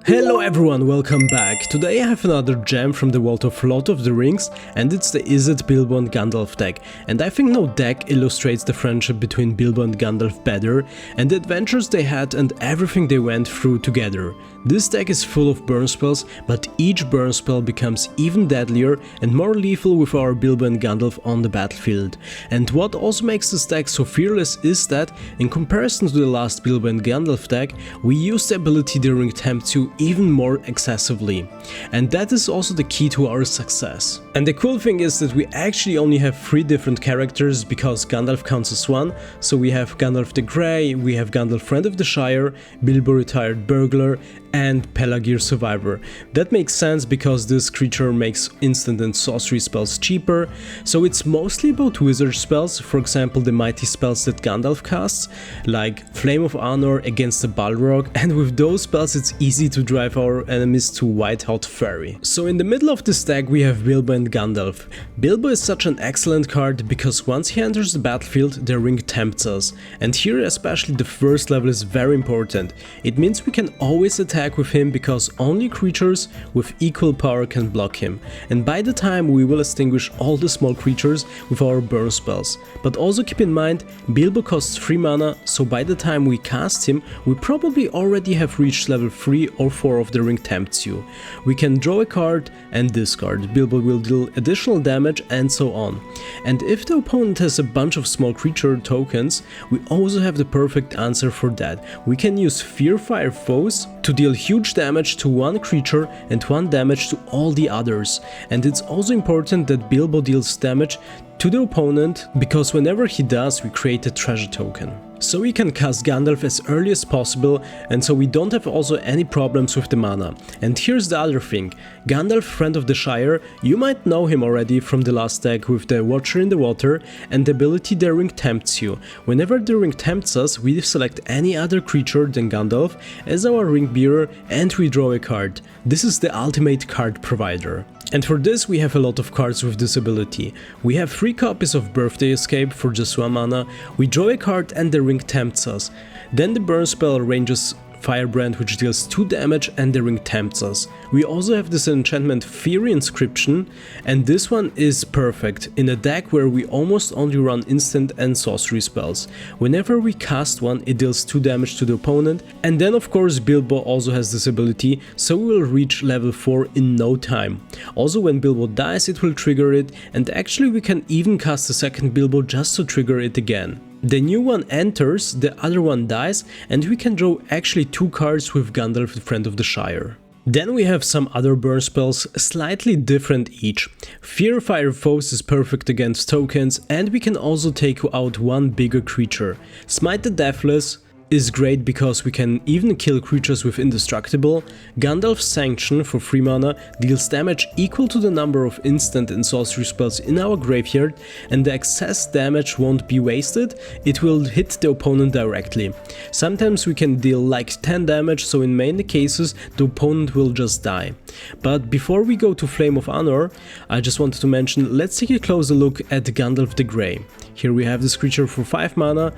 Hello everyone, welcome back. Today I have another gem from the world of Lord of the Rings, and it's the Izzet, Bilbo and Gandalf deck. And I think no deck illustrates the friendship between Bilbo and Gandalf better, and the adventures they had and everything they went through together. This deck is full of burn spells, but each burn spell becomes even deadlier and more lethal with our Bilbo and Gandalf on the battlefield. And what also makes this deck so fearless is that, in comparison to the last Bilbo and Gandalf deck, we use the ability during Tempts even more excessively, and that is also the key to our success. And the cool thing is that we actually only have 3 different characters because Gandalf counts as one, so we have Gandalf the Grey, we have Gandalf Friend of the Shire, Bilbo Retired Burglar, and Pelagir Survivor. That makes sense because this creature makes instant and sorcery spells cheaper, so it's mostly about wizard spells, for example the mighty spells that Gandalf casts, like Flame of Anor against the Balrog, and with those spells it's easy to drive our enemies to white hot fury. So in the middle of this deck we have Bilbo and Gandalf. Bilbo is such an excellent card because once he enters the battlefield, the ring tempts us, and here especially the first level is very important. It means we can always attack with him because only creatures with equal power can block him, and by the time we will extinguish all the small creatures with our burn spells. But also keep in mind, Bilbo costs 3 mana, so by the time we cast him we probably already have reached level 3 or 4 of the ring tempts you. We can draw a card and discard, Bilbo will deal additional damage and so on. And if the opponent has a bunch of small creature tokens, we also have the perfect answer for that. We can use Fearfire Foes to deal huge damage to one creature and 1 damage to all the others. And it's also important that Bilbo deals damage to the opponent because whenever he does we create a treasure token. So we can cast Gandalf as early as possible, and so we don't have also any problems with the mana. And here's the other thing, Gandalf Friend of the Shire, you might know him already from the last deck with the Watcher in the Water and the ability the ring tempts you. Whenever the ring tempts us, we select any other creature than Gandalf as our ring bearer and we draw a card. This is the ultimate card provider. And for this we have a lot of cards with this ability. We have 3 copies of Birthday Escape for just 1 mana, we draw a card and the ring tempts us. Then the burn spell ranges Firebrand, which deals 2 damage and the ring tempts us. We also have this enchantment Fiery Inscription, and this one is perfect in a deck where we almost only run instant and sorcery spells. Whenever we cast one it deals 2 damage to the opponent, and then of course Bilbo also has this ability, so we will reach level 4 in no time. Also when Bilbo dies it will trigger it, and actually we can even cast a second Bilbo just to trigger it again. The new one enters, the other one dies, and we can draw actually 2 cards with Gandalf the Friend of the Shire. Then we have some other burn spells, slightly different each. Fearfire Foes is perfect against tokens, and we can also take out 1 bigger creature. Smite the Deathless is great because we can even kill creatures with indestructible. Gandalf's Sanction for 3 mana deals damage equal to the number of instant and sorcery spells in our graveyard, and the excess damage won't be wasted, it will hit the opponent directly. Sometimes we can deal like 10 damage, so in many cases the opponent will just die. But before we go to Flame of Anor, I just wanted to mention, let's take a closer look at Gandalf the Grey. Here we have this creature for 5 mana.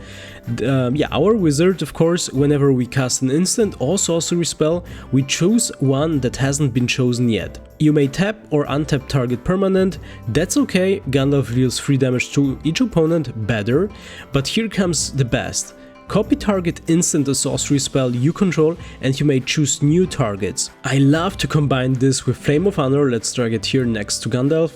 Our wizard, of course, whenever we cast an instant or sorcery spell, we choose one that hasn't been chosen yet. You may tap or untap target permanent, that's okay, Gandalf deals 3 damage to each opponent, better, but here comes the best. Copy target instant or sorcery spell you control and you may choose new targets. I love to combine this with Flame of Anor, let's drag it here next to Gandalf,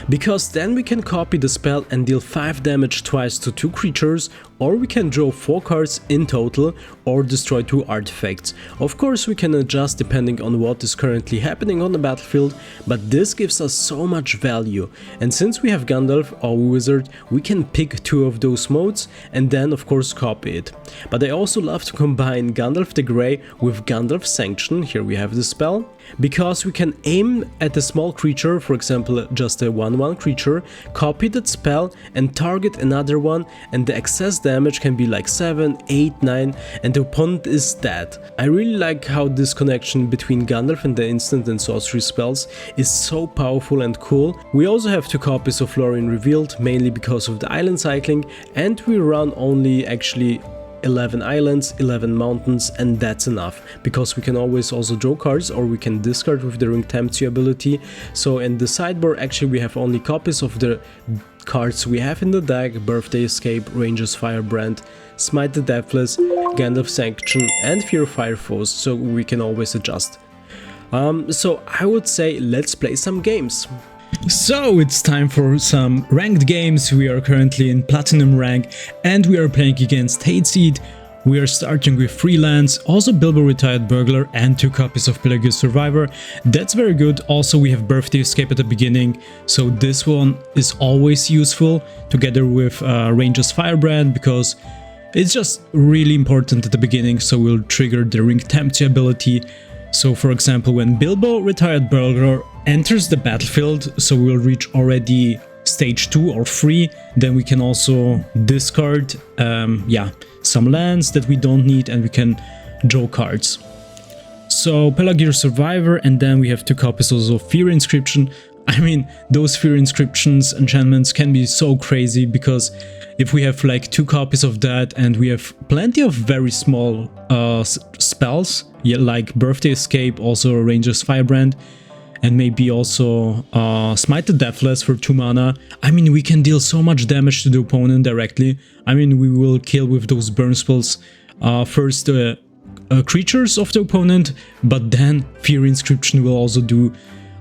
because then we can copy the spell and deal 5 damage twice to 2 creatures, or we can draw 4 cards in total or destroy 2 artifacts. Of course we can adjust depending on what is currently happening on the battlefield, but this gives us so much value. And since we have Gandalf, our wizard, we can pick 2 of those modes and then of course copy it. But I also love to combine Gandalf the Grey with Gandalf Sanction, here we have the spell, because we can aim at a small creature, for example just a 1/1 creature, copy that spell and target another one, and the excess damage can be like 7, 8, 9 and the opponent is dead. I really like how this connection between Gandalf and the instant and sorcery spells is so powerful and cool. We also have 2 copies of Lorien Revealed, mainly because of the island cycling, and we run only actually 11 islands, 11 mountains, and that's enough, because we can always also draw cards or we can discard with the Ring Tempts ability. So in the sideboard actually we have only copies of the cards we have in the deck: Birthday Escape, Ranger's Firebrand, Smite the Deathless, Gandalf Sanction, and Fear Fire Foes, so we can always adjust. So I would say let's play some games. So it's time for some ranked games. We are currently in Platinum rank and we are playing against Izzet. We are starting with 3 lands, also Bilbo Retired Burglar and 2 copies of Pelagius Survivor. That's very good. Also we have Birthday Escape at the beginning, so this one is always useful together with Ranger's Firebrand, because it's just really important at the beginning, so we'll trigger the Ring Tempts ability. So for example, when Bilbo Retired Burglar enters the battlefield, so we'll reach already stage 2 or 3, then we can also discard some lands that we don't need and we can draw cards. So Pelagius Survivor, and then we have 2 copies also of Fear Inscription. I mean, those Fear Inscriptions enchantments can be so crazy, because if we have like 2 copies of that and we have plenty of very small spells, yeah, like Birthday Escape, also Ranger's Firebrand, and maybe also Smite the Deathless for 2 mana, I mean, we can deal so much damage to the opponent directly. I mean, we will kill with those burn spells first creatures of the opponent, but then Fear Inscription will also do,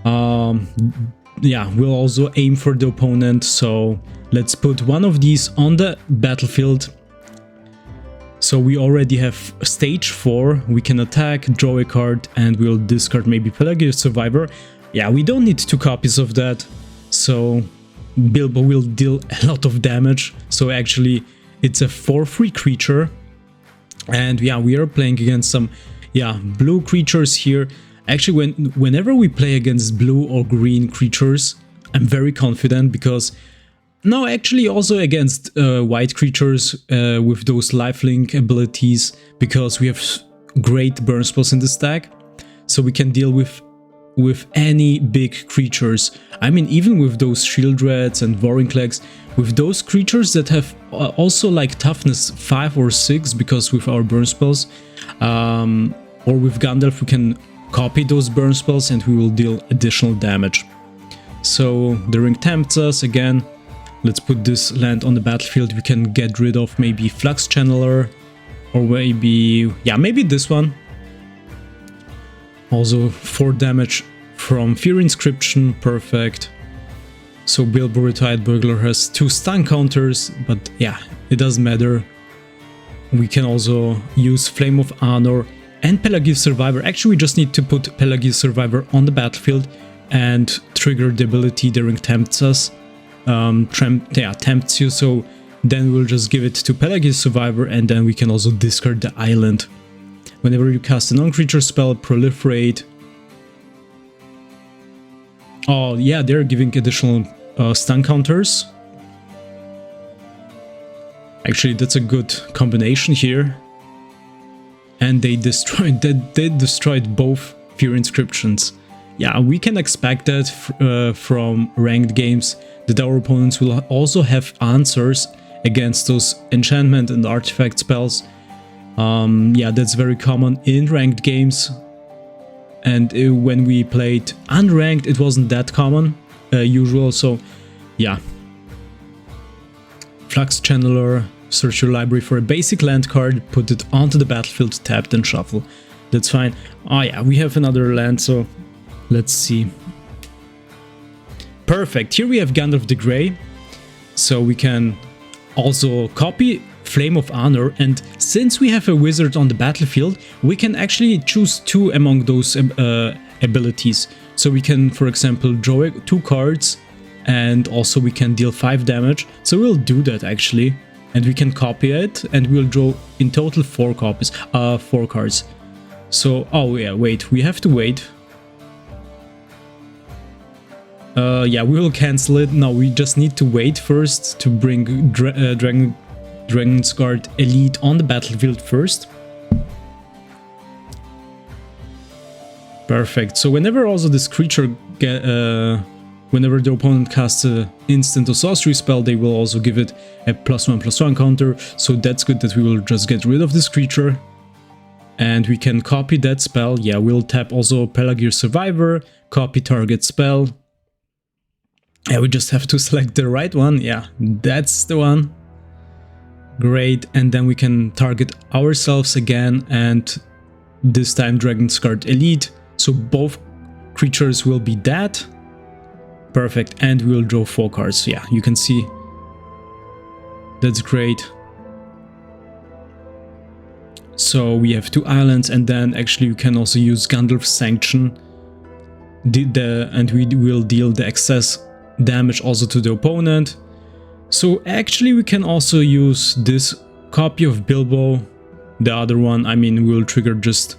we'll also aim for the opponent. So let's put one of these on the battlefield. So we already have stage 4, we can attack, draw a card, and we'll discard maybe Pelagius Survivor. Yeah, we don't need 2 copies of that, so Bilbo will deal a lot of damage. So actually it's a 4/3 creature, and yeah, we are playing against some blue creatures here. Actually, whenever we play against blue or green creatures, I'm very confident, because no, actually also against white creatures with those lifelink abilities, because we have great burn spells in the stack, so we can deal with any big creatures. I mean, even with those Shield Rats and Vorinclex, with those creatures that have also like toughness 5 or 6, because with our burn spells, or with Gandalf we can copy those burn spells and we will deal additional damage. So the Ring tempts us again. Let's put this land on the battlefield. We can get rid of maybe Flux Channeler, or maybe this one. Also 4 damage from Fear Inscription, perfect. So Bilbo Retired Burglar has 2 stun counters, but yeah, it doesn't matter. We can also use Flame of Anor and Pelagius Survivor. Actually, we just need to put Pelagius Survivor on the battlefield and trigger the ability the Ring tempts us. Tempts you, so then we'll just give it to Pelagius Survivor, and then we can also discard the island. Whenever you cast a non-creature spell, Proliferate. Oh yeah, they're giving additional stun counters. Actually, that's a good combination here. And they destroyed both Fear Inscriptions. Yeah, we can expect that from ranked games, that our opponents will also have answers against those enchantment and artifact spells. Yeah, that's very common in ranked games. And when we played unranked, it wasn't that common, usual, so yeah. Flux Channeler, search your library for a basic land card, put it onto the battlefield, tapped and shuffle. That's fine. Oh yeah, we have another land, so let's see. Perfect, here we have Gandalf the Grey, so we can also copy Flame of Anor, and since we have a wizard on the battlefield, we can actually choose 2 among those abilities. So we can, for example, draw 2 cards, and also we can deal 5 damage. So we'll do that actually, and we can copy it, and we'll draw in total 4 copies, 4 cards. So, oh yeah, wait, we have to wait. Yeah, we will cancel it. No, we just need to wait first to bring Dragon's Guard Elite on the battlefield first. Perfect. So whenever also this creature whenever the opponent casts an instant or sorcery spell, they will also give it a +1/+1 counter, so that's good that we will just get rid of this creature. And we can copy that spell. Yeah, we'll tap also Pelagir Survivor, copy target spell. Yeah, we just have to select the right one. Yeah, that's the one. Great, and then we can target ourselves again, and this time Dragon's Guard Elite, so both creatures will be dead. Perfect, and we'll draw 4 cards. Yeah, you can see. That's great. So we have 2 islands, and then actually you can also use Gandalf's Sanction, and we will deal the excess damage also to the opponent. So actually we can also use this copy of Bilbo, the other one, I mean, we'll trigger just...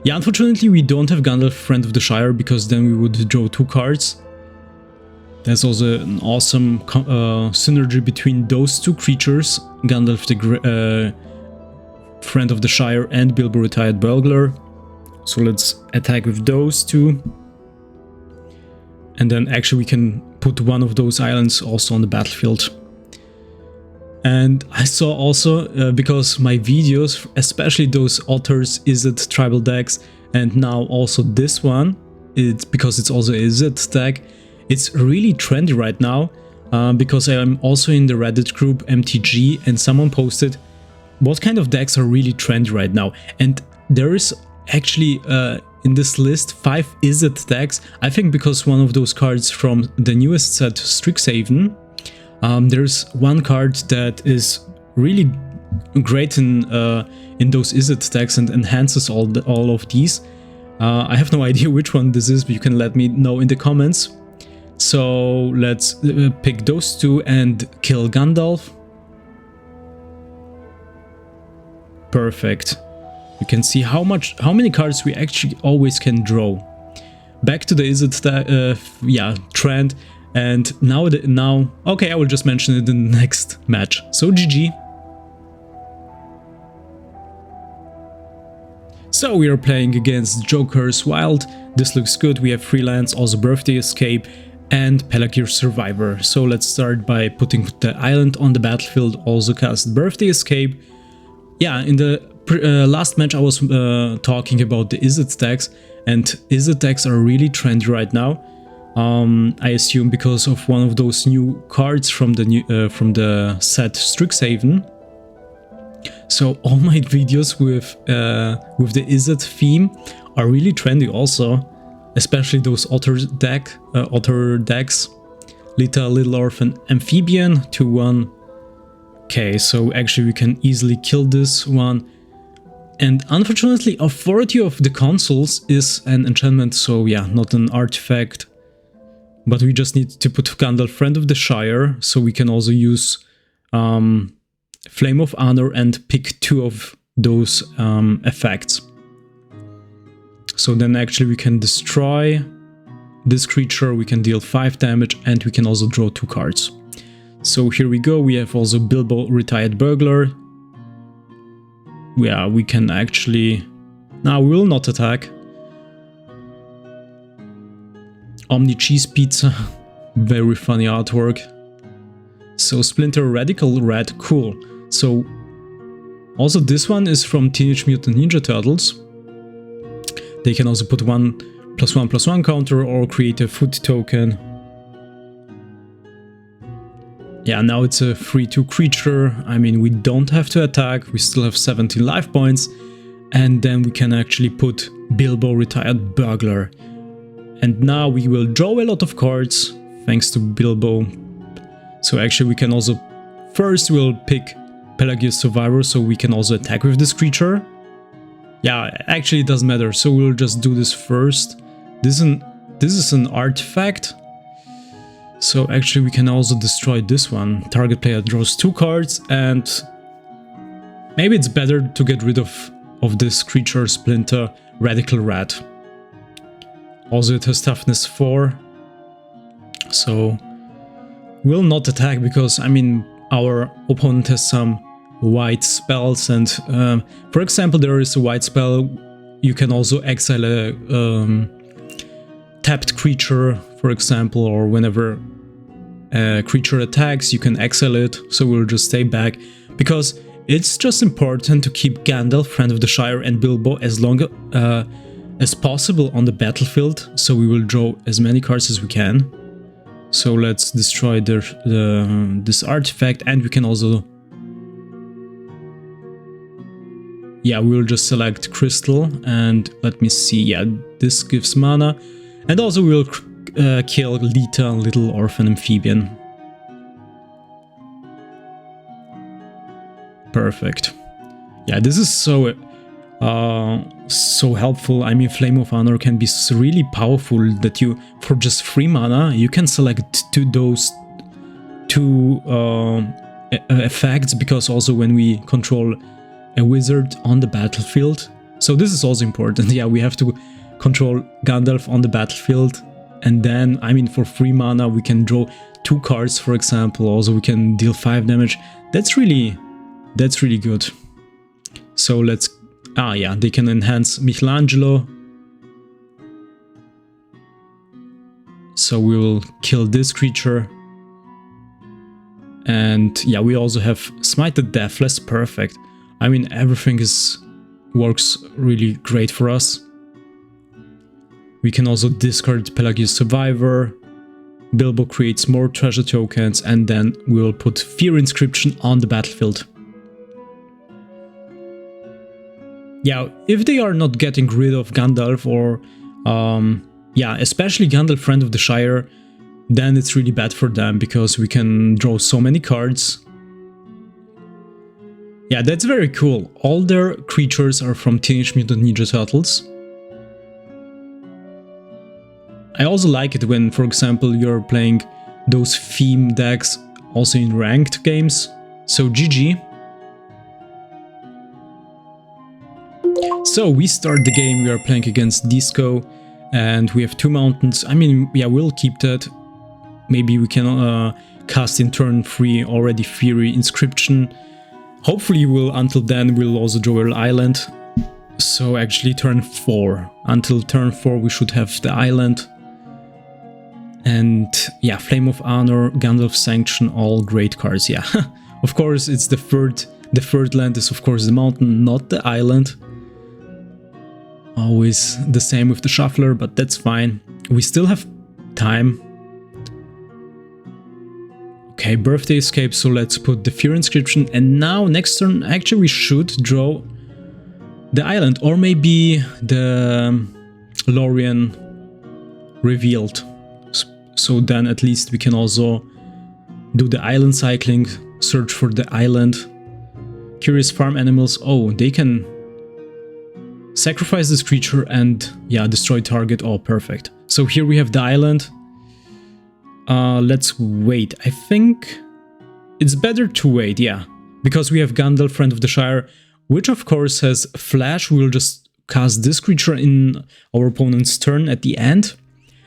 Yeah, unfortunately we don't have Gandalf Friend of the Shire, because then we would draw 2 cards. There's also an awesome synergy between those 2 creatures, Gandalf the Friend of the Shire and Bilbo Retired Burglar. So let's attack with those 2. And then actually we can put one of those islands also on the battlefield. And I saw also, because my videos, especially those LOTRs, Izzet tribal decks, and now also this one, it's because it's also Izzet deck, it's really trendy right now, because I'm also in the Reddit group MTG, and someone posted what kind of decks are really trendy right now. And there is actually in this list 5 Izzet decks, I think because one of those cards from the newest set, Strixhaven, there's one card that is really great in those Izzet decks and enhances all of these. I have no idea which one this is, but you can let me know in the comments. So let's pick those 2 and kill Gandalf. Perfect. You can see how many cards we actually always can draw. Back to the Izzet trend. And now, okay, I will just mention it in the next match. So GG. So we are playing against Joker's Wild. This looks good. We have 3 lands, also Birthday Escape and Pelagir Survivor. So let's start by putting the island on the battlefield, also cast Birthday Escape. Yeah, in the last match I was talking about the Izzet decks, and Izzet decks are really trendy right now. I assume because of one of those new cards from the set Strixhaven. So all my videos with the Izzet theme are really trendy also, especially those otter decks, Lita, Little Orphan, Amphibian, 2/1. Okay, so actually we can easily kill this one. And unfortunately, Authority of the Consuls is an enchantment, so yeah, not an artifact. But we just need to put Gandalf Friend of the Shire, so we can also use Flame of Anor and pick 2 of those effects. So then actually we can destroy this creature, we can deal 5 damage, and we can also draw 2 cards. So here we go, we have also Bilbo Retired Burglar. Yeah, we can actually... Now we will not attack. Omni Cheese Pizza, very funny artwork. So Splinter Radical Red, cool. So also this one is from Teenage Mutant Ninja Turtles. They can also put 1/+1/+1 counter or create a food token. Yeah, now it's a 3/2 creature. I mean, we don't have to attack, we still have 17 life points. And then we can actually put Bilbo Retired Burglar. And now we will draw a lot of cards, thanks to Bilbo. So actually we can also... First we'll pick Pelagir Survivor, so we can also attack with this creature. Yeah, actually it doesn't matter, so we'll just do this first. This is an artifact. So actually we can also destroy this one. Target player draws 2 cards, and maybe it's better to get rid of this creature, Splinter Radical Red. Also it has toughness 4, so we'll not attack because, I mean, our opponent has some white spells, and for example there is a white spell, you can also exile a tapped creature for example, or whenever a creature attacks, you can exile it, so we'll just stay back, because it's just important to keep Gandalf, Friend of the Shire, and Bilbo as long as possible on the battlefield, so we will draw as many cards as we can. So let's destroy this artifact, and we can also... Yeah, we'll just select Crystal, and let me see, yeah, this gives mana, and also we'll kill Lita, Little Orphan Amphibian. Perfect. Yeah, this is so helpful. I mean, Flame of Anor can be really powerful that you, for just 3 mana, you can select those two effects, because also when we control a wizard on the battlefield. So this is also important. Yeah, we have to control Gandalf on the battlefield, and then, I mean, for 3 mana we can draw 2 cards, for example. Also we can deal 5 damage. That's really good. So let's... Ah, yeah, they can enhance Michelangelo. So we will kill this creature. And yeah, we also have Smite the Deathless. Perfect. I mean, everything works really great for us. We can also discard Pelagius Survivor. Bilbo creates more treasure tokens, and then we will put Fear Inscription on the battlefield. Yeah, if they are not getting rid of Gandalf, or yeah, especially Gandalf, Friend of the Shire, then it's really bad for them, because we can draw so many cards. Yeah, that's very cool. All their creatures are from Teenage Mutant Ninja Turtles. I also like it when, for example, you're playing those theme decks also in ranked games. So GG. So we start the game, we are playing against Disco, and we have 2 mountains. I mean, yeah, we'll keep that. Maybe we can cast in turn 3 already Fury Inscription. Hopefully until then we'll also draw an island. So actually turn 4. Until turn 4 we should have the island. And yeah, Flame of Anor, Gandalf Sanction, all great cards, yeah. Of course, it's the third land is of course the mountain, not the island. Always the same with the shuffler, but that's fine. We still have time. Okay, Birthday Escape, so let's put the Fear Inscription, and now next turn actually we should draw the island, or maybe the Lorien Revealed. So then at least we can also do the island cycling, search for the island. Curious Farm Animals, oh, they can sacrifice this creature and yeah, destroy target. Oh, perfect. So here we have the island. Let's wait. I think it's better to wait, yeah, because we have Gandalf, Friend of the Shire, which of course has Flash. We'll just cast this creature in our opponent's turn at the end,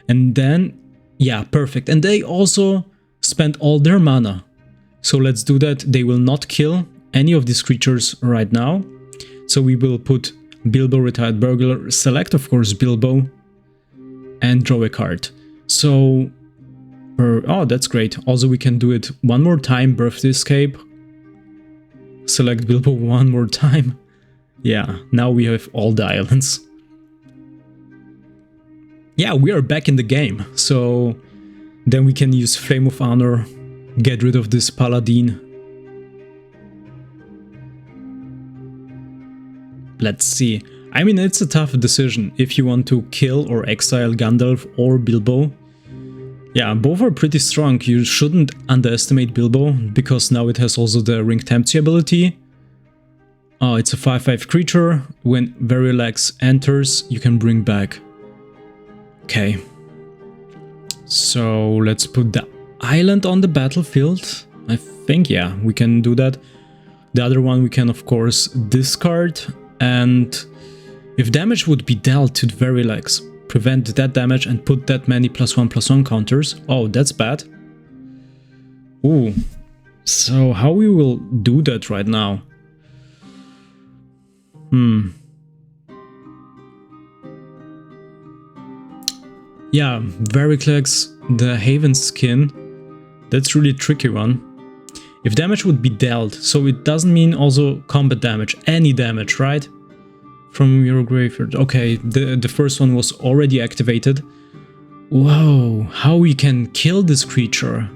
and then yeah, perfect. And they also spent all their mana, so let's do that. They will not kill any of these creatures right now, so we will put Bilbo, Retired Burglar, select of course Bilbo, and draw a card. So oh, that's great. Also we can do it one more time, Birthday Escape. Select Bilbo one more time. Yeah, now we have all the islands. Yeah, we are back in the game. So then we can use Flame of Anor, get rid of this Paladin. Let's see. I mean, it's a tough decision if you want to kill or exile Gandalf or Bilbo. Yeah, both are pretty strong. You shouldn't underestimate Bilbo, because now it has also the Ring Tempts ability. Oh, it's a 5/5 creature. When Verilex enters, you can bring back. Okay. So let's put the island on the battlefield. I think, yeah, we can do that. The other one we can, of course, discard. And if damage would be dealt to Verilex, prevent that damage and put that many +1/+1 counters. Oh, that's bad. Ooh. So how we will do that right now? Yeah, very collects the Haven skin. That's really tricky one. If damage would be dealt, so it doesn't mean also combat damage, any damage, right? From your graveyard. Okay, the first one was already activated. Wow, how we can kill this creature?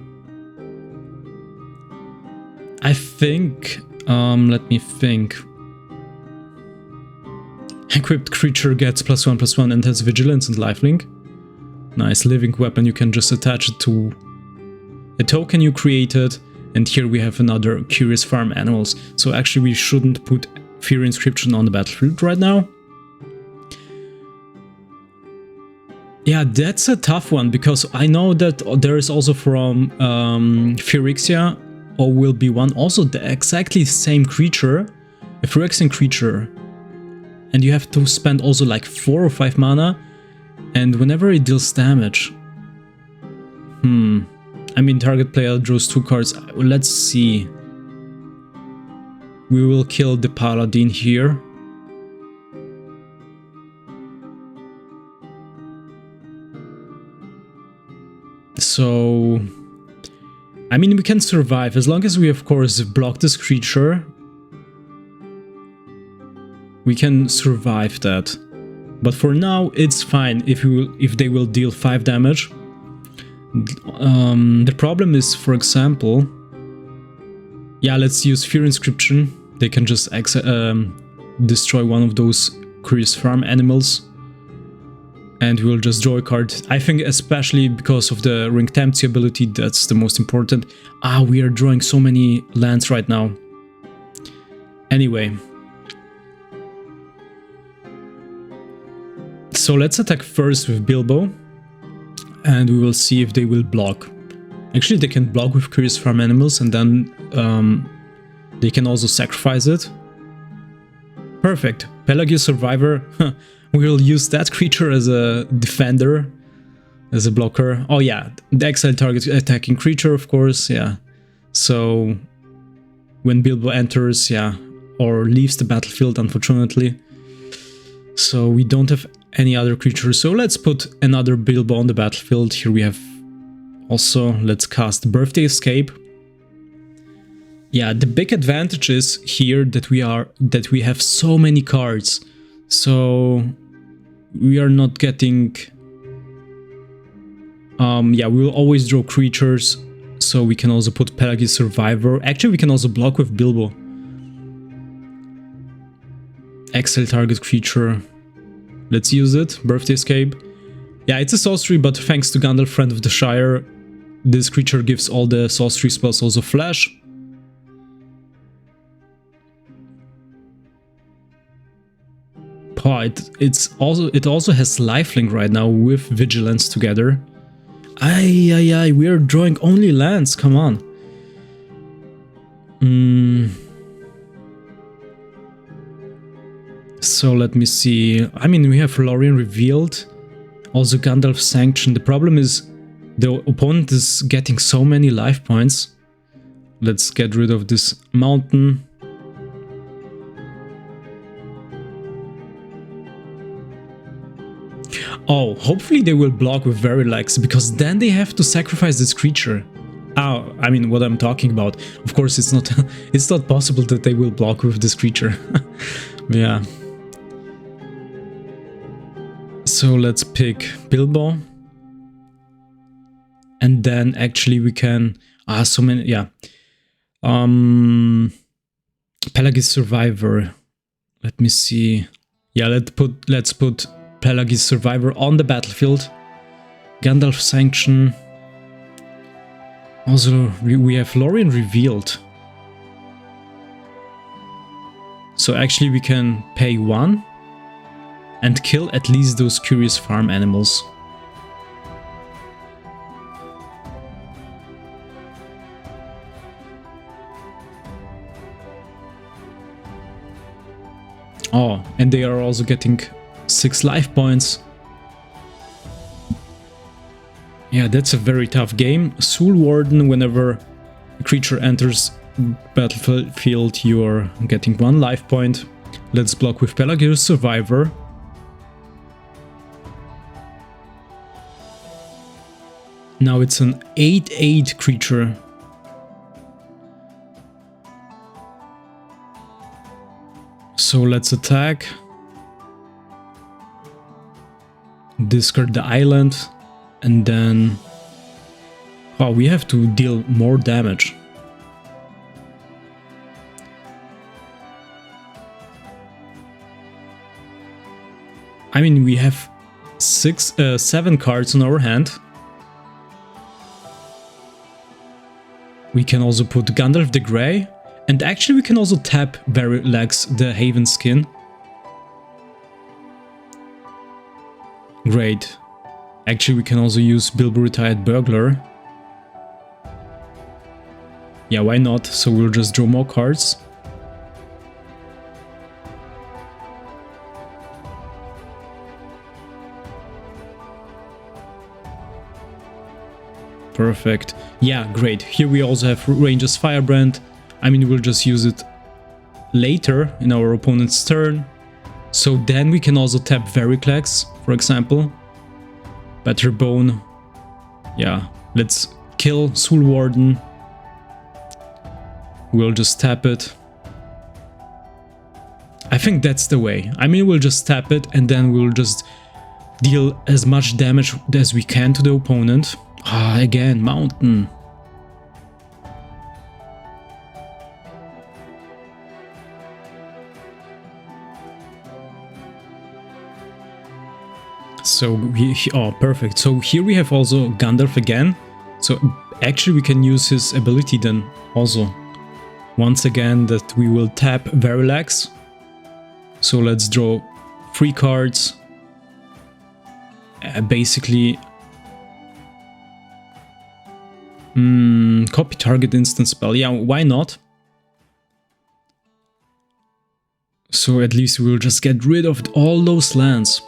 I think, let me think. Equipped creature gets +1/+1 and has vigilance and lifelink. Nice, living weapon, you can just attach it to a token you created. And here we have another curious farm animals. So actually we shouldn't put Fear Inscription on the battlefield right now. Yeah, that's a tough one, because I know that there is also from Phyrexia, or will be one, also the exactly same creature, a Phyrexian creature. And you have to spend also like 4 or 5 mana, and whenever it deals damage. I mean, target player draws 2 cards. Let's see. We will kill the Paladin here. So, I mean, we can survive as long as we, of course, block this creature. We can survive that. But for now, it's fine if they will deal 5 damage. The problem is, for example, yeah, let's use Fear Inscription. They can just destroy one of those curious farm animals. And we'll just draw a card. I think especially because of the Ring Tempts ability, that's the most important. Ah, we are drawing so many lands right now. Anyway. So let's attack first with Bilbo. And we will see if they will block. Actually, they can block with Curious Farm Animals, and then they can also sacrifice it. Perfect. Pelagius Survivor. We'll use that creature as a defender, as a blocker. Oh yeah, the exile target attacking creature, of course, yeah. So when Bilbo enters, yeah, or leaves the battlefield, unfortunately. So we don't have any other creatures, so let's put another Bilbo on the battlefield. Here we have also, let's cast Birthday Escape. Yeah, the big advantage is here that we have so many cards. So we are not getting yeah, we will always draw creatures, so we can also put Pelagius Survivor. Actually, we can also block with Bilbo. Exile target creature. Let's use it. Birthday Escape. Yeah, it's a sorcery, but thanks to Gandalf, Friend of the Shire, this creature gives all the sorcery spells also flash. Oh, it also has lifelink right now with vigilance together. Ay, we are drawing only lands, come on. So let me see. I mean, we have Lorien Revealed, also Gandalf Sanction. The problem is the opponent is getting so many life points. Let's get rid of this mountain. Oh, hopefully they will block with Verilex, because then they have to sacrifice this creature. Oh, I mean, what I'm talking about. Of course, it's not possible that they will block with this creature. Yeah. So let's pick Bilbo. And then actually we can... so many... Yeah. Pelagius Survivor. Let me see. Yeah, let's put Pelagius Survivor on the battlefield. Gandalf Sanction. Also, we have Lorien Revealed. So actually we can pay 1 and kill at least those curious farm animals. Oh, and they are also getting 6 life points. Yeah, that's a very tough game. Soul Warden, whenever a creature enters battlefield, you are getting 1 life point. Let's block with Pelagius Survivor. Now it's an 8/8 creature. So let's attack. Discard the island. And then... oh, we have to deal more damage. I mean, we have 7 cards in our hand. We can also put Gandalf the Grey. And actually we can also tap Verilex the Haven Skin. Great. Actually we can also use Bilbo Retired Burglar. Yeah, why not? So we'll just draw more cards. Perfect. Yeah, great. Here we also have Ranger's Firebrand. I mean, we'll just use it later in our opponent's turn. So then we can also tap Vericlex, for example. Better Bone. Yeah, let's kill Soul Warden. We'll just tap it. I think that's the way. I mean, we'll just tap it and then we'll just deal as much damage as we can to the opponent. Ah, again, Mountain. So, oh, perfect. So here we have also Gandalf again. So actually we can use his ability then also. Once again that we will tap Verilex. So let's draw 3 cards. Basically... copy target instant spell. Yeah, why not? So at least we'll just get rid of all those lands.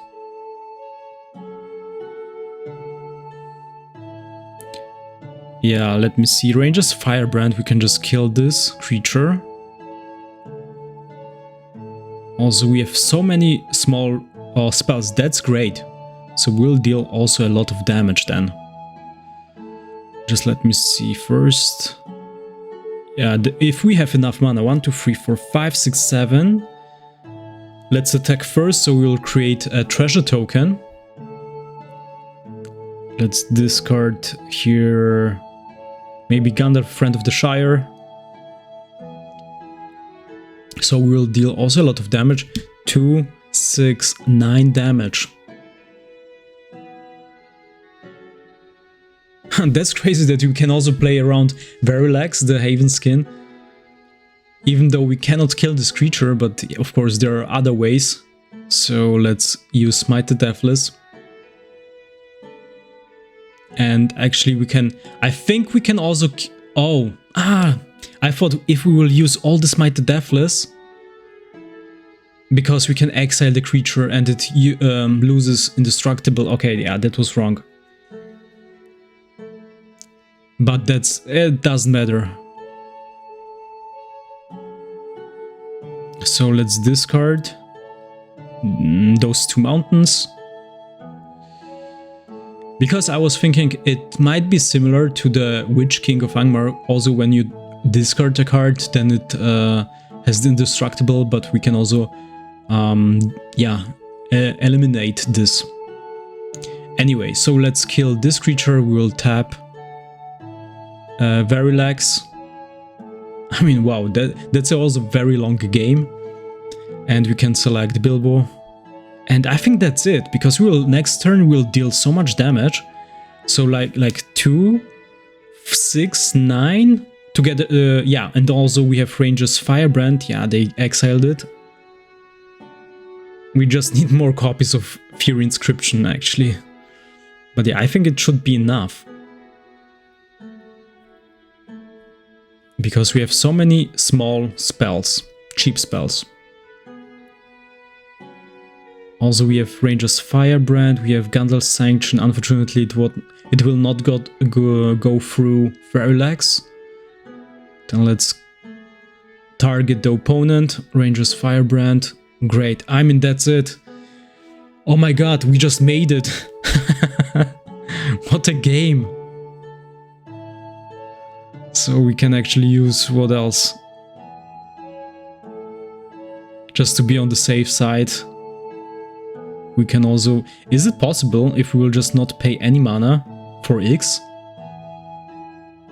Yeah, let me see. Ranger's Firebrand, we can just kill this creature. Also, we have so many small spells. That's great. So we'll deal also a lot of damage then. Just let me see first. Yeah, if we have enough mana. 1, 2, 3, 4, 5, 6, 7. Let's attack first, so we'll create a treasure token. Let's discard here... maybe Gandalf, Friend of the Shire. So we'll deal also a lot of damage. 2, 6, 9 damage. That's crazy that you can also play around Verilex, the Haven Skin. Even though we cannot kill this creature, but of course there are other ways. So let's use Smite the Deathless. And actually we can... I think we can also... I thought if we will use all the Smite the Deathless... because we can exile the creature and it loses indestructible... Okay, yeah, that was wrong. But it doesn't matter. So let's discard those 2 mountains. Because I was thinking it might be similar to the Witch King of Angmar. Also, when you discard a card, then it has the indestructible, but we can also eliminate this. Anyway, so let's kill this creature. We will tap Verilex. I mean, wow, that's also a very long game. And we can select Bilbo. And I think that's it, because next turn we'll deal so much damage. So like 2, 6, 9 together. Yeah, and also we have Ranger's Firebrand. Yeah, they exiled it. We just need more copies of Fear Inscription, actually. But yeah, I think it should be enough. Because we have so many small spells, cheap spells. Also we have Ranger's Firebrand, we have Gandalf's Sanction. Unfortunately it will not go through Verilex. Then let's target the opponent. Ranger's Firebrand. Great, I mean that's it. Oh my god, we just made it. What a game. So we can actually use what else? Just to be on the safe side. We can also... Is it possible if we will just not pay any mana for X?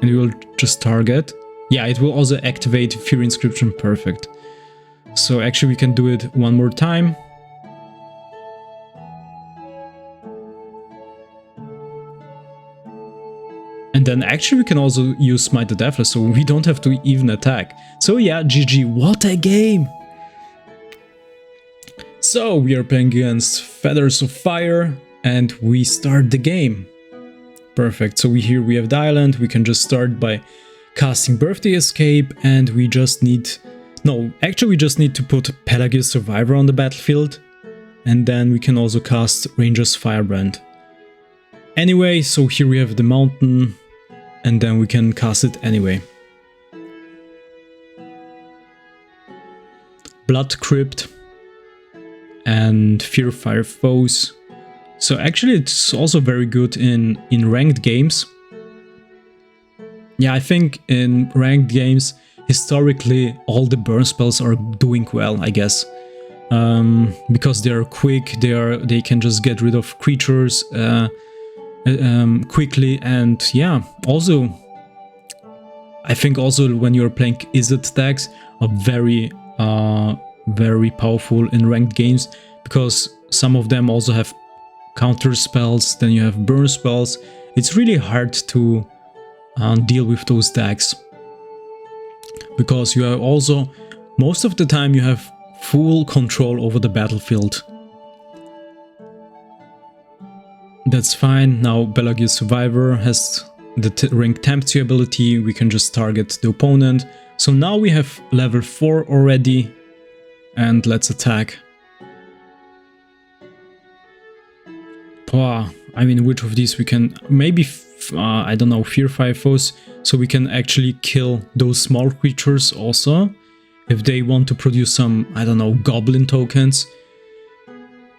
And we will just target? Yeah, it will also activate Fear Inscription. Perfect. So actually we can do it one more time. And then actually we can also use Smite the Deathless, so we don't have to even attack. So yeah, GG, what a game! So we are playing against Feathers of Fire, and we start the game. Perfect, so here we have the island, we can just start by casting Birthday Escape, and we just need... No, actually we just need to put Pelagius Survivor on the battlefield, and then we can also cast Ranger's Firebrand. Anyway, so here we have the mountain, and then we can cast it anyway. Blood Crypt and Fear Fire Foes. So actually it's also very good in ranked games. Yeah, I think in ranked games, historically all the burn spells are doing well, I guess. Because they are quick, they can just get rid of creatures quickly, and yeah, also I think also when you're playing Izzet decks are very powerful in ranked games, because some of them also have counter spells, then you have burn spells. It's really hard to deal with those decks, because you are also, most of the time you have full control over the battlefield. That's fine. Now Pelagius Survivor has the rank Tempts ability, we can just target the opponent. So now we have level 4 already, and let's attack. I mean, which of these we can... Maybe, I don't know, Fear Fire Foes, so we can actually kill those small creatures also, if they want to produce some, I don't know, goblin tokens.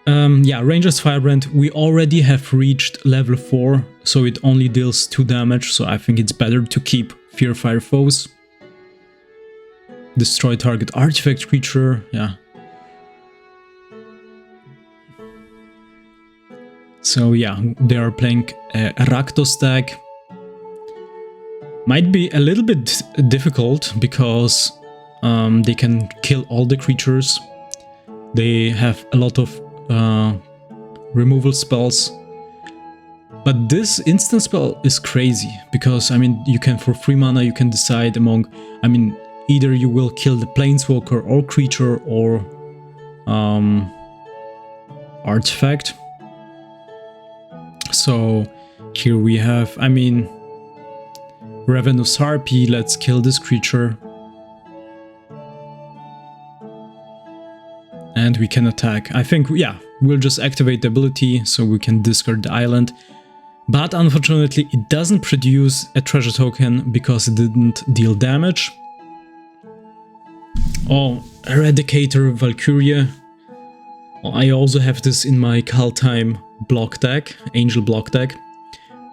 Yeah, Ranger's Firebrand, we already have reached level 4, so it only deals 2 damage, so I think it's better to keep Fear Fire Foes. Destroy target artifact creature, yeah. So yeah, they are playing a Rakdos deck. Might be a little bit difficult, because they can kill all the creatures. They have a lot of removal spells, but this instant spell is crazy, because I mean, you can, for 3 mana you can decide among, I mean, either you will kill the planeswalker or creature or artifact. So here we have, I mean, Ravenous Harpy, let's kill this creature. And we can attack. I think, yeah, we'll just activate the ability so we can discard the island. But unfortunately, it doesn't produce a treasure token because it didn't deal damage. Oh, Eradicator Valkyria. I also have this in my Kaldheim block deck, Angel block deck.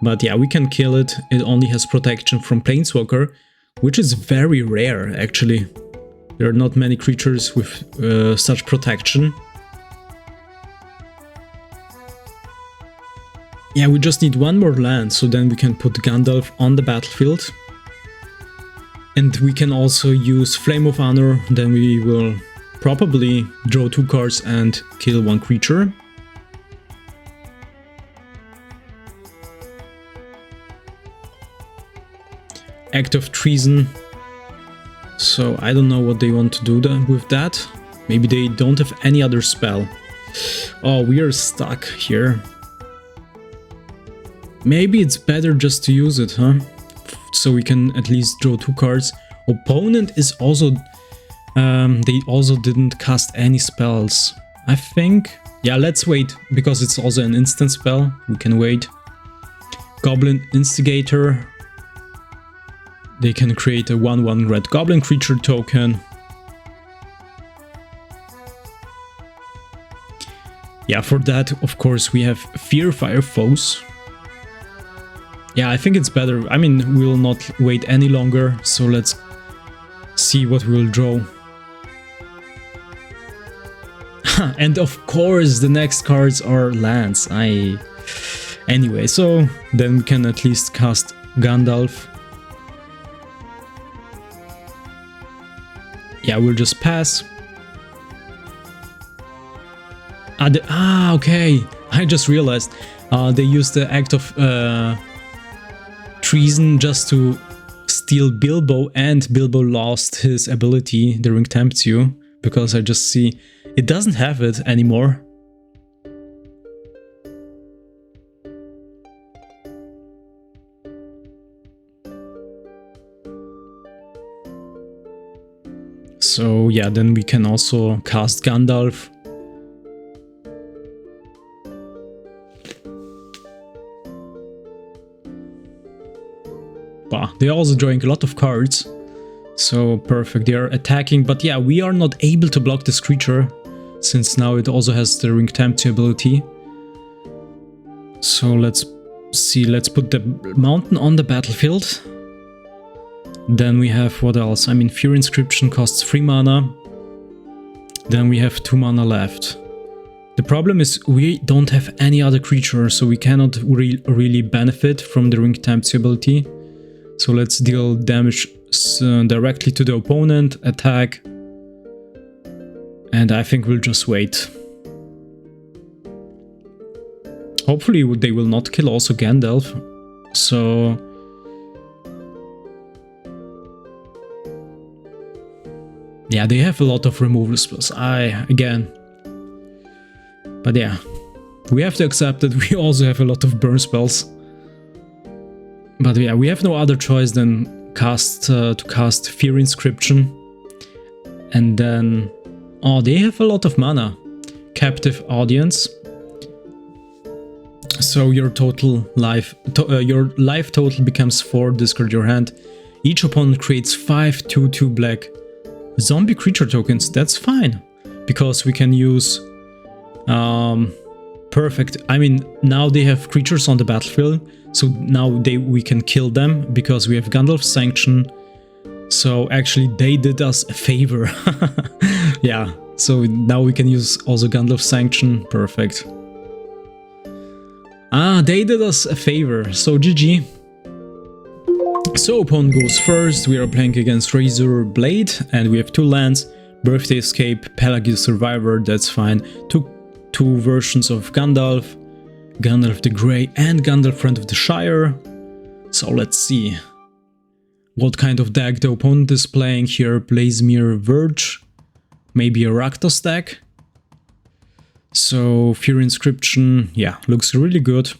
But yeah, we can kill it. It only has protection from Planeswalker, which is very rare, actually. There are not many creatures with such protection. Yeah, we just need one more land, so then we can put Gandalf on the battlefield. And we can also use Flame of Anor, then we will probably draw 2 cards and kill 1 creature. Act of Treason. So I don't know what they want to do with that. Maybe they don't have any other spell. Oh, we are stuck here. Maybe it's better just to use it, huh? So we can at least draw 2 cards. Opponent is also... they also didn't cast any spells. I think... Yeah, let's wait, because it's also an instant spell. We can wait. Goblin Instigator. They can create a 1/1 red goblin creature token. Yeah, for that, of course, we have Fear Fire Foes. Yeah, I think it's better. I mean, we'll not wait any longer, so let's see what we'll draw. And of course, the next cards are lands. Anyway, so then we can at least cast Gandalf. Yeah, we'll just pass. Okay. I just realized they used the act of treason just to steal Bilbo, and Bilbo lost his ability during Tempts you, because I just see it doesn't have it anymore. So yeah, then we can also cast Gandalf. Bah, they're also drawing a lot of cards. So perfect, they are attacking, but yeah, we are not able to block this creature, since now it also has the Ring Tempt ability. So let's see, let's put the mountain on the battlefield. Then we have what else? I mean, Fear Inscription costs 3 mana. Then we have 2 mana left. The problem is we don't have any other creature, so we cannot really benefit from the Ring Tempt ability. So let's deal damage directly to the opponent, attack, and I think we'll just wait. Hopefully they will not kill also Gandalf, so... Yeah, they have a lot of removal spells, again. But yeah, we have to accept that we also have a lot of burn spells. But yeah, we have no other choice than to cast Fear Inscription. And then... Oh, they have a lot of mana. Captive Audience. So your total life... your life total becomes 4, discard your hand. Each opponent creates 5 2/2 black zombie creature tokens. That's fine, because we can use... perfect. I mean, now they have creatures on the battlefield, so now we can kill them because we have Gandalf Sanction. So actually they did us a favor. Yeah, so now we can use also Gandalf Sanction. Perfect. They did us a favor, so GG. So opponent goes first. We are playing against Razor Blade and we have 2 lands, Birthday Escape, Pelagius Survivor, that's fine. Two versions of Gandalf, Gandalf the Grey and Gandalf Friend of the Shire. So let's see what kind of deck the opponent is playing here. Blazemere Verge, maybe a Rakdos deck. So Fear Inscription, yeah, looks really good.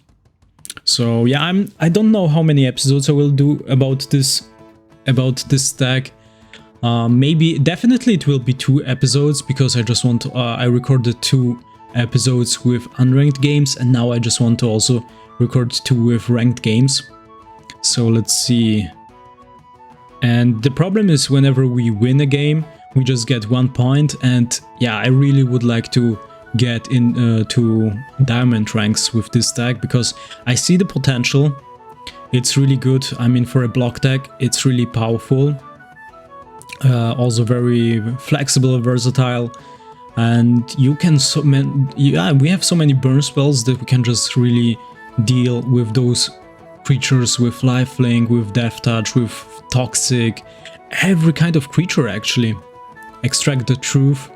So yeah, I don't know how many episodes I will do about this deck. Maybe definitely it will be 2 episodes, because I just want to, I recorded 2 episodes with unranked games, and now I just want to also record 2 with ranked games. So let's see. And the problem is, whenever we win a game, we just get 1 point, and yeah, I really would like to get in to diamond ranks with this deck, because I see the potential. It's really good. I mean, for a block deck, it's really powerful. Also very flexible, versatile. And you can we have so many burn spells that we can just really deal with those creatures with lifelink, with death touch, with toxic, every kind of creature actually. Extract the Truth.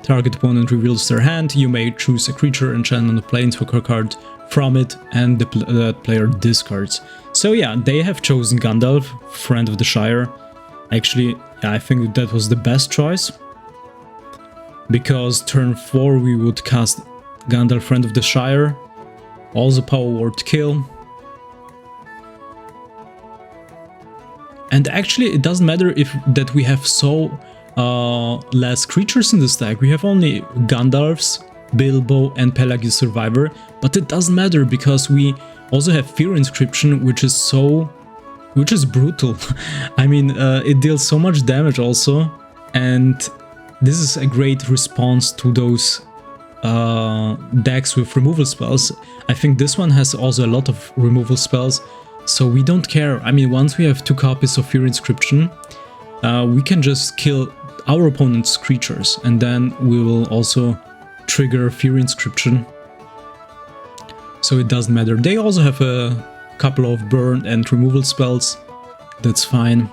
Target opponent reveals their hand. You may choose a creature, enchant on the planeswalker card from it, and the player discards. So yeah, they have chosen Gandalf, Friend of the Shire. Actually, yeah, I think that was the best choice. Because turn 4 we would cast Gandalf Friend of the Shire, also Power Word Kill. And actually it doesn't matter that we have so less creatures in this deck. We have only Gandalfs, Bilbo and Pelagius Survivor, but it doesn't matter because we also have Fear Inscription, which is brutal. I mean, it deals so much damage also, and this is a great response to those decks with removal spells. I think this one has also a lot of removal spells, So we don't care. I mean, once we have 2 copies of Fear Inscription, we can just kill our opponent's creatures, and then we will also trigger Fear Inscription. So it doesn't matter. They also have a couple of burn and removal spells. That's fine.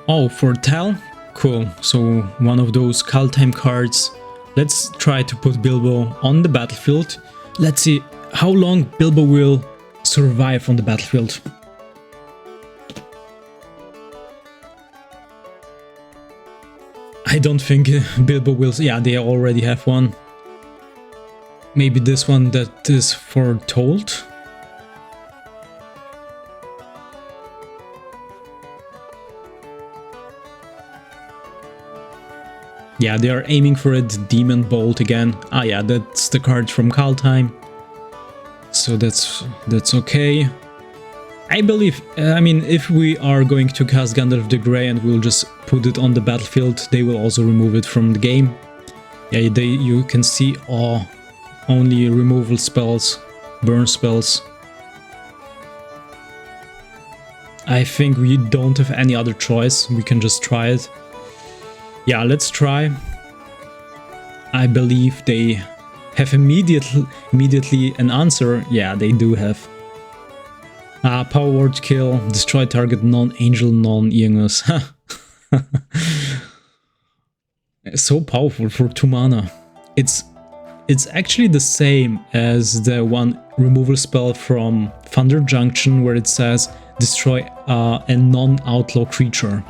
Oh, for Tal? Cool. So one of those Kaldheim cards. Let's try to put Bilbo on the battlefield. Let's see how long Bilbo will survive on the battlefield. I don't think Bilbo will... Yeah, they already have one. Maybe this one that is foretold. Yeah, they are aiming for it. Demon Bolt again. Ah yeah, that's the card from Kaldheim. So that's okay. I believe, I mean, if we are going to cast Gandalf the Grey and we'll just put it on the battlefield, they will also remove it from the game. Yeah, you can see only removal spells, burn spells. I think we don't have any other choice. We can just try it. Yeah, let's try. I believe they have immediately an answer. Yeah, they do have. Power word kill, destroy target non-angel, non-Iangus. So powerful for 2 mana. It's actually the same as the one removal spell from Thunder Junction where it says destroy a non-outlaw creature.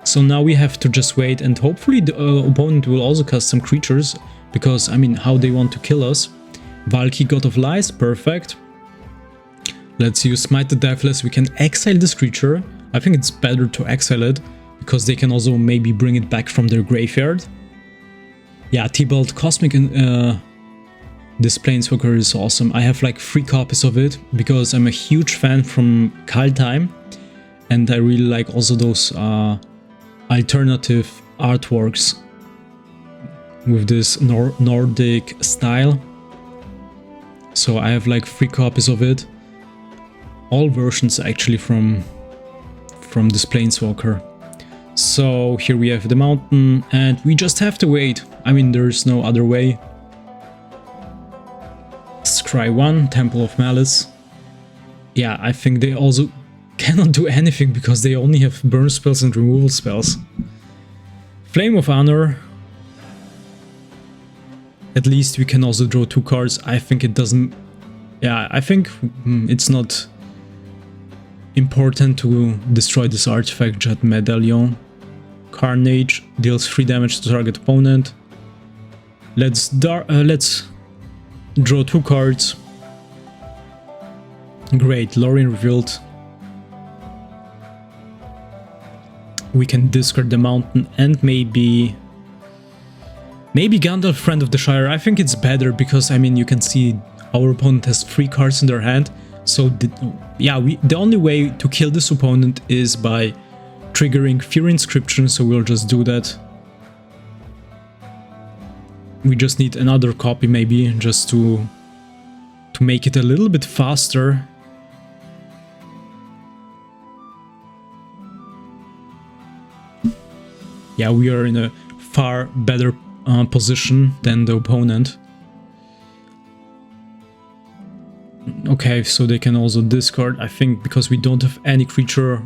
So now we have to just wait, and hopefully the opponent will also cast some creatures, because, I mean, how they want to kill us. Valki, God of Lies, perfect. Let's use Smite the Deathless. We can exile this creature. I think it's better to exile it, because they can also maybe bring it back from their graveyard. Yeah, Tybalt Cosmic, this Planeswalker is awesome. I have like 3 copies of it, because I'm a huge fan from Kaldheim, and I really like also those alternative artworks with this Nordic style. So I have like 3 copies of it. All versions actually from this Planeswalker. So here we have the mountain, and we just have to wait. I mean, there's no other way. Scry 1, Temple of Malice. Yeah, I think they also cannot do anything because they only have burn spells and removal spells. Flame of Anor. At least we can also draw 2 cards. I think it doesn't... Yeah, I think it's not important to destroy this artifact. Jet Medallion. Carnage deals 3 damage to target opponent. Let's draw 2 cards. Great, Lorien revealed. We can discard the mountain and maybe Gandalf, Friend of the Shire. I think it's better because, I mean, you can see our opponent has 3 cards in their hand. So the only way to kill this opponent is by triggering Fear Inscription, so we'll just do that. We just need another copy maybe, just to make it a little bit faster. Yeah, we are in a far better position than the opponent. Okay, so they can also discard, I think, because we don't have any creature.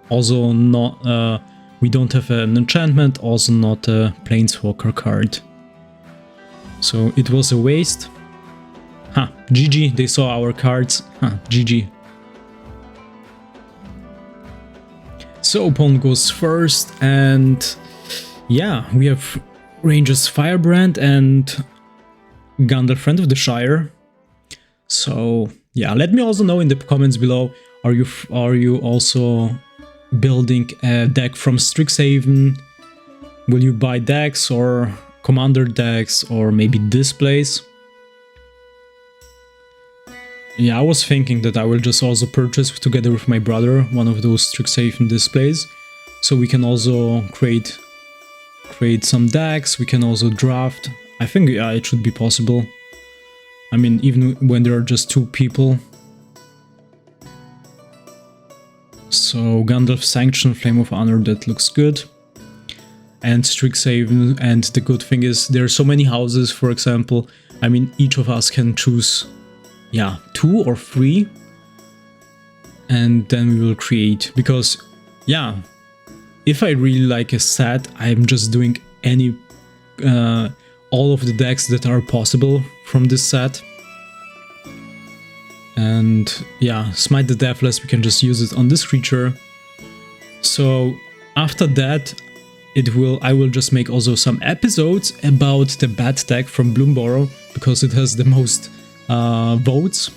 Also not, we don't have an enchantment, also not a Planeswalker card. So it was a waste. Ha, GG, they saw our cards. Ha, GG. So opponent goes first, and yeah, we have Ranger's Firebrand and Gandalf, Friend of the Shire. So yeah, let me also know in the comments below, are you also building a deck from Strixhaven? Will you buy decks or commander decks or maybe displays? Yeah, I was thinking that I will just also purchase together with my brother one of those Strixhaven displays, so we can also create some decks. We can also draft I think, yeah, it should be possible. I mean, even when there are just 2 people. So Gandalf Sanction, Flame of Anor, that looks good. And Strixhaven, and the good thing is there are so many houses, for example. I mean, each of us can choose, yeah, 2 or 3. And then we will create, because, yeah, if I really like a set, I'm just doing any, all of the decks that are possible from this set. And yeah, Smite the Deathless, we can just use it on this creature. So after that, I will just make also some episodes about the bad deck from Bloomborough, because it has the most votes.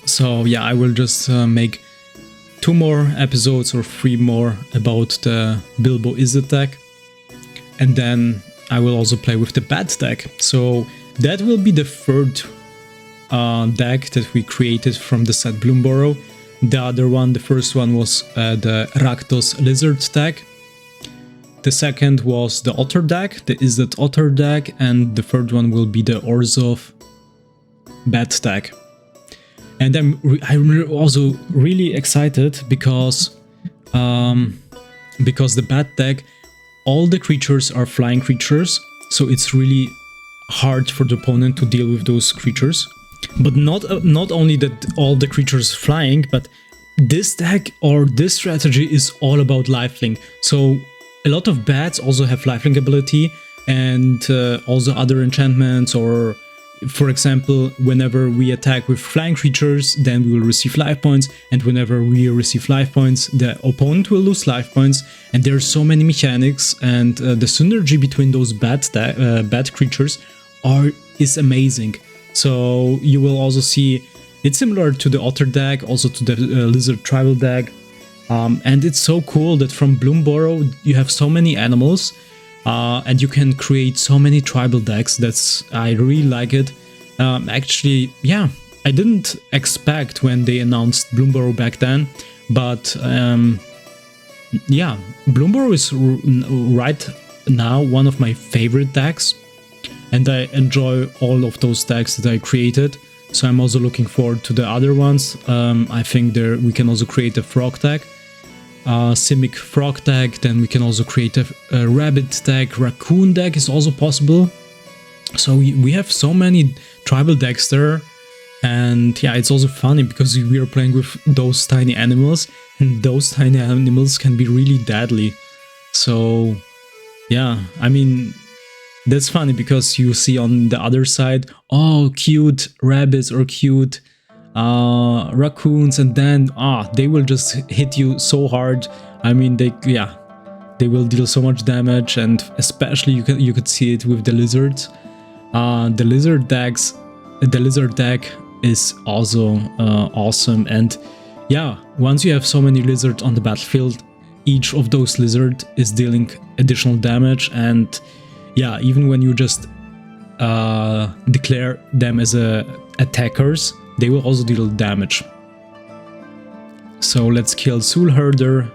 So yeah, I will just make 2 more episodes or 3 more about the Bilbo Izzet deck. And then I will also play with the bad deck. So that will be the 3rd deck that we created from the set Bloomborough. The other one, the first one was the Rakdos Lizard deck. The second was the Otter deck, the Izzet Otter deck, and the 3rd one will be the Orzhov Bat deck. And I'm also really excited because the Bat deck, all the creatures are flying creatures, so it's really hard for the opponent to deal with those creatures. But not only that all the creatures flying, but this deck or this strategy is all about lifelink. So a lot of bats also have lifelink ability, and also other enchantments, or for example, whenever we attack with flying creatures, then we will receive life points, and whenever we receive life points, the opponent will lose life points. And there are so many mechanics, and the synergy between those bat creatures is amazing. So you will also see it's similar to the Otter deck, also to the Lizard Tribal deck. And it's so cool that from Bloomborough you have so many animals, and you can create so many tribal decks. I really like it. Actually, yeah, I didn't expect when they announced Bloomborough back then, but yeah, Bloomborough is right now one of my favorite decks, and I enjoy all of those decks that I created. So I'm also looking forward to the other ones. I think we can also create a frog deck, Simic frog deck. Then we can also create a rabbit deck. Raccoon deck is also possible. So we have so many tribal decks there. And yeah, it's also funny because we are playing with those tiny animals, and those tiny animals can be really deadly. So yeah, I mean, that's funny because you see on the other side, oh, cute rabbits or cute raccoons, and then they will just hit you so hard. I mean, they will deal so much damage, and especially you could see it with the lizards. The lizard deck is also awesome, and yeah, once you have so many lizards on the battlefield, each of those lizards is dealing additional damage, and yeah, even when you just declare them as attackers, they will also deal damage. So let's kill Soul Herder.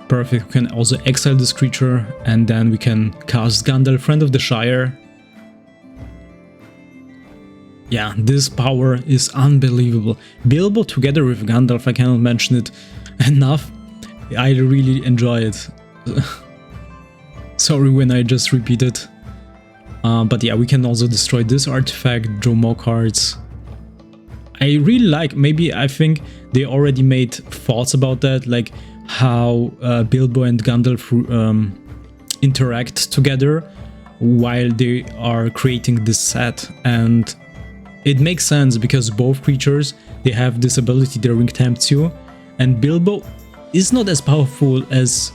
Perfect, we can also exile this creature, and then we can cast Gandalf, Friend of the Shire. Yeah, this power is unbelievable. Bilbo together with Gandalf, I cannot mention it enough. I really enjoy it. Sorry when I just repeated. But yeah, we can also destroy this artifact, draw more cards. I really like, I think they already made thoughts about that, like how Bilbo and Gandalf interact together while they are creating this set. And it makes sense because both creatures, they have this ability, their ring tempts you, and Bilbo is not as powerful as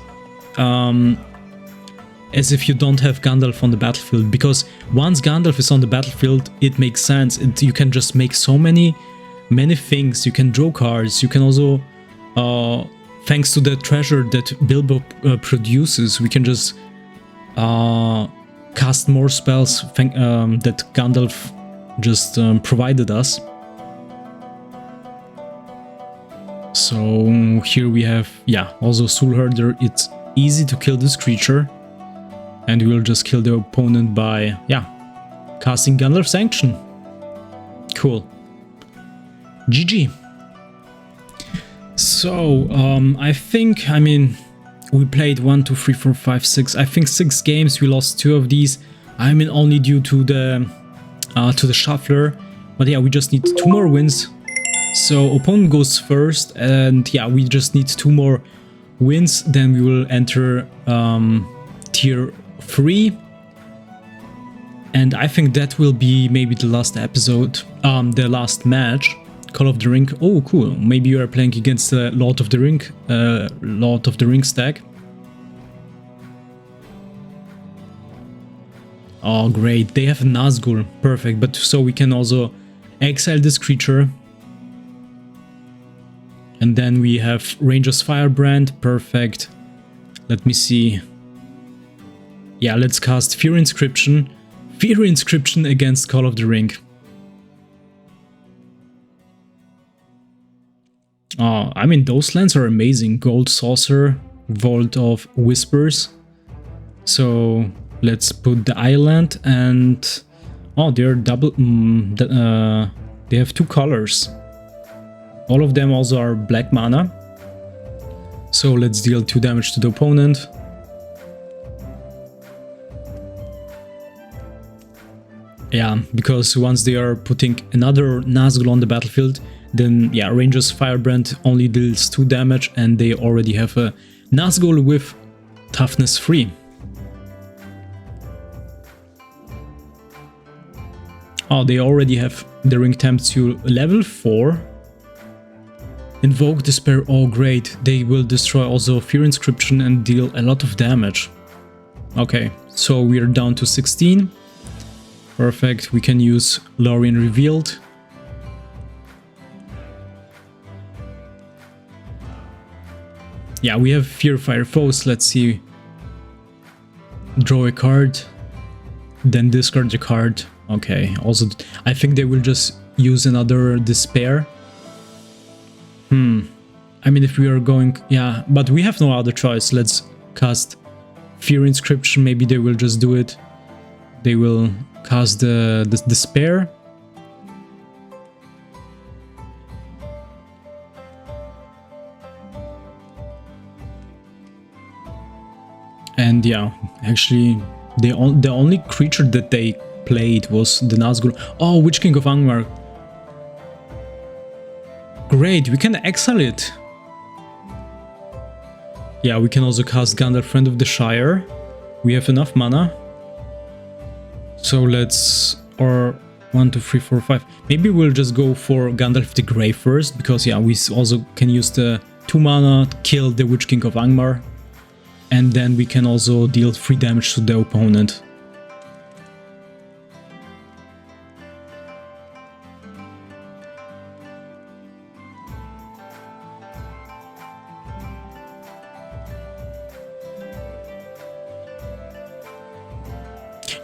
if you don't have Gandalf on the battlefield, because once Gandalf is on the battlefield, it makes sense. You can just make so many things. You can draw cards. You can also, thanks to the treasure that Bilbo produces, we can just cast more spells that Gandalf just provided us. So here we have, yeah, also Soul Herder. It's easy to kill this creature. And we'll just kill the opponent by, yeah, casting Gandalf Sanction. Cool. GG. So, I think, I mean, we played 1, 2, 3, 4, 5, 6. I think 6 games. We lost 2 of these. I mean, only due to the shuffler. But yeah, we just need 2 more wins. So opponent goes first, and yeah, we just need 2 more wins. Then we will enter tier 3. And I think that will be maybe the last episode, the last match. Call of the Ring. Oh, cool. Maybe you are playing against the Lord of the Ring stack. Oh, great. They have Nazgul. Perfect. But so we can also exile this creature. And then we have Ranger's Firebrand. Perfect. Let me see. Yeah, let's cast Fear Inscription. Fear Inscription against Call of the Ring. Oh, I mean, those lands are amazing. Gold Saucer, Vault of Whispers. So let's put the island and... Oh, they're double... they have 2 colors. All of them also are black mana. So let's deal 2 damage to the opponent. Yeah, because once they are putting another Nazgul on the battlefield, then yeah, Ranger's Firebrand only deals 2 damage and they already have a Nazgul with toughness 3. Oh, they already have the Ring Tempts to level 4. Invoke Despair. Oh great, they will destroy also Fear Inscription and deal a lot of damage. Okay, so we are down to 16. Perfect, we can use Lorien Revealed. Yeah, we have Fear Fire Foes. Let's see. Draw a card, then discard a card. Okay, also I think they will just use another Despair. I mean, if we are going... Yeah, but we have no other choice. Let's cast Fear Inscription. Maybe they will just do it. They will cast the Despair. And yeah, actually, the only creature that they played was the Nazgul. Oh, Witch King of Angmar. Great, we can exile it. Yeah, we can also cast Gandalf, Friend of the Shire. We have enough mana. So let's... Or 1, 2, 3, 4, 5. Maybe we'll just go for Gandalf the Grey first, because yeah, we also can use the 2 mana, kill the Witch King of Angmar. And then we can also deal 3 damage to the opponent.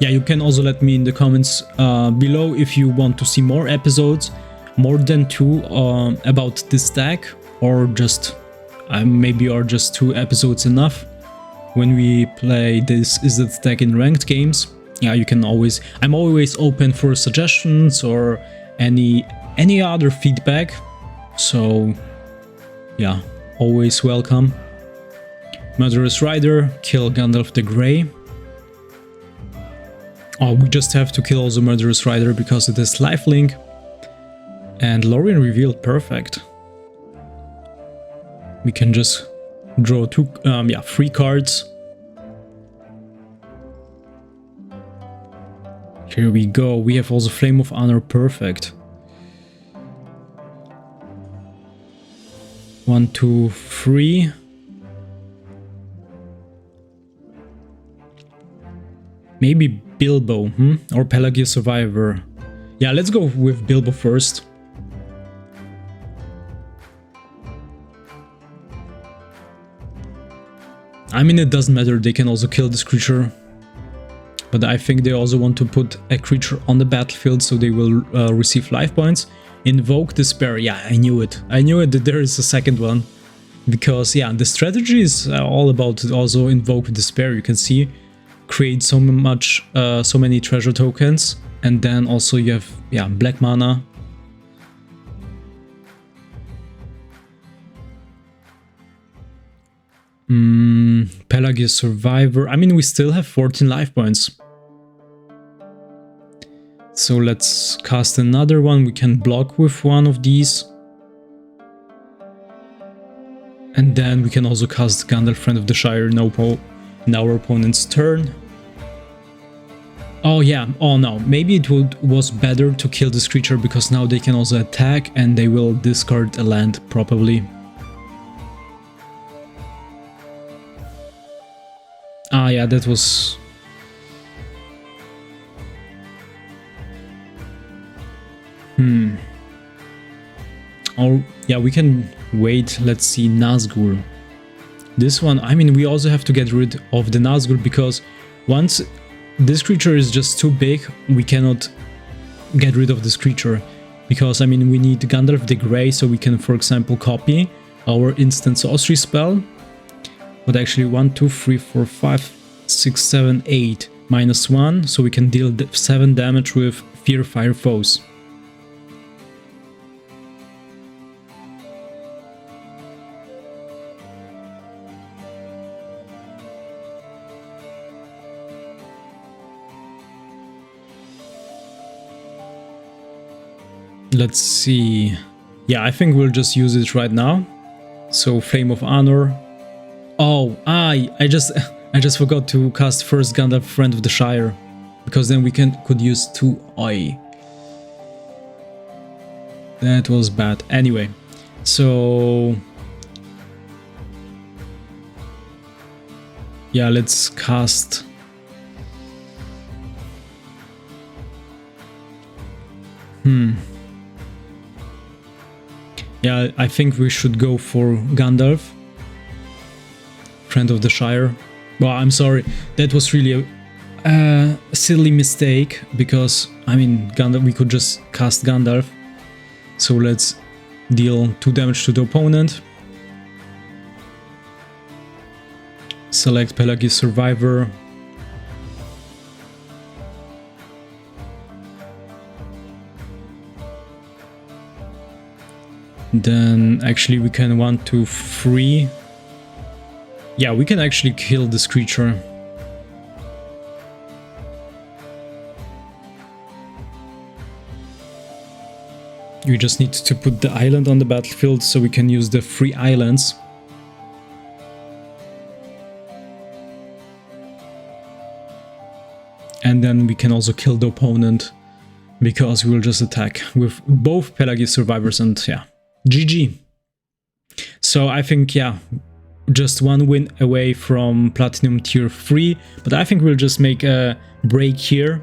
Yeah, you can also let me in the comments below if you want to see more episodes, more than 2 about this deck, or just maybe are just 2 episodes enough when we play this Izzet deck in ranked games. Yeah, you can always... I'm always open for suggestions or any other feedback, so yeah, always welcome. Murderous Rider, kill Gandalf the Grey. Oh, we just have to kill also Murderous Rider because it is lifelink. And Lorien Revealed, perfect. We can just draw 3 cards. Here we go. We have also Flame of Anor, perfect. 1, 2, 3. Maybe Bilbo, or Pelagia Survivor. Yeah, let's go with Bilbo first. I mean, it doesn't matter, they can also kill this creature. But I think they also want to put a creature on the battlefield, so they will receive life points. Invoke Despair. Yeah, I knew it. I knew it that there is a second one. Because, yeah, the strategy is all about also Invoke Despair, you can see. create so many treasure tokens, and then also you have, yeah, black mana. Pelagius Survivor. I mean, we still have 14 life points. So let's cast another one. We can block with one of these. And then we can also cast Gandalf, Friend of the Shire, in our opponent's turn. Oh yeah, oh no, maybe it was better to kill this creature, because now they can also attack and they will discard a land probably. Ah yeah, that was... Oh yeah, we can wait. Let's see, Nazgul. This one, I mean, we also have to get rid of the Nazgul, because once this creature is just too big, we cannot get rid of this creature. Because, I mean, we need Gandalf the Grey, so we can, for example, copy our instant sorcery spell. But actually 1, 2, 3, 4, 5, 6, 7, 8, -1, so we can deal 7 damage with Fear Fire Foes. Let's see. Yeah, I think we'll just use it right now. So Flame of Anor. Oh, I just forgot to cast first Gandalf, Friend of the Shire, because then we could use 2 Oi. That was bad. Anyway, so yeah, let's cast. Yeah, I think we should go for Gandalf, Friend of the Shire. Well, I'm sorry, that was really a silly mistake, because, I mean, Gandalf, we could just cast Gandalf. So let's deal 2 damage to the opponent. Select Pelagius Survivor. Then actually we can 1, 2, 3. Yeah, we can actually kill this creature. We just need to put the island on the battlefield so we can use the 3 islands. And then we can also kill the opponent, because we will just attack with both Pelagius Survivors, and yeah. GG. So I think, yeah, just 1 win away from Platinum Tier 3, but I think we'll just make a break here,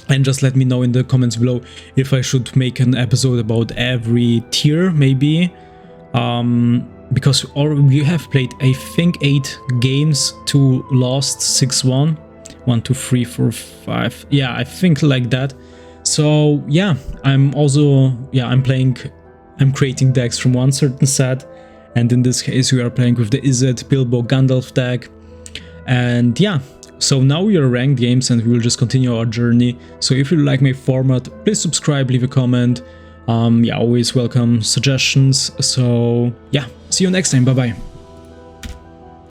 and just let me know in the comments below if I should make an episode about every tier, maybe, because we have played, I think, 8 games, 2 lost, 6 won, 1, 2, 3, 4, 5, yeah, I think like that. So yeah, I'm creating decks from one certain set, and in this case we are playing with the Izzet Bilbo Gandalf deck. And yeah, so now we are ranked games, and we will just continue our journey. So if you like my format, please subscribe, leave a comment. Yeah, always welcome suggestions. So yeah, see you next time, bye bye.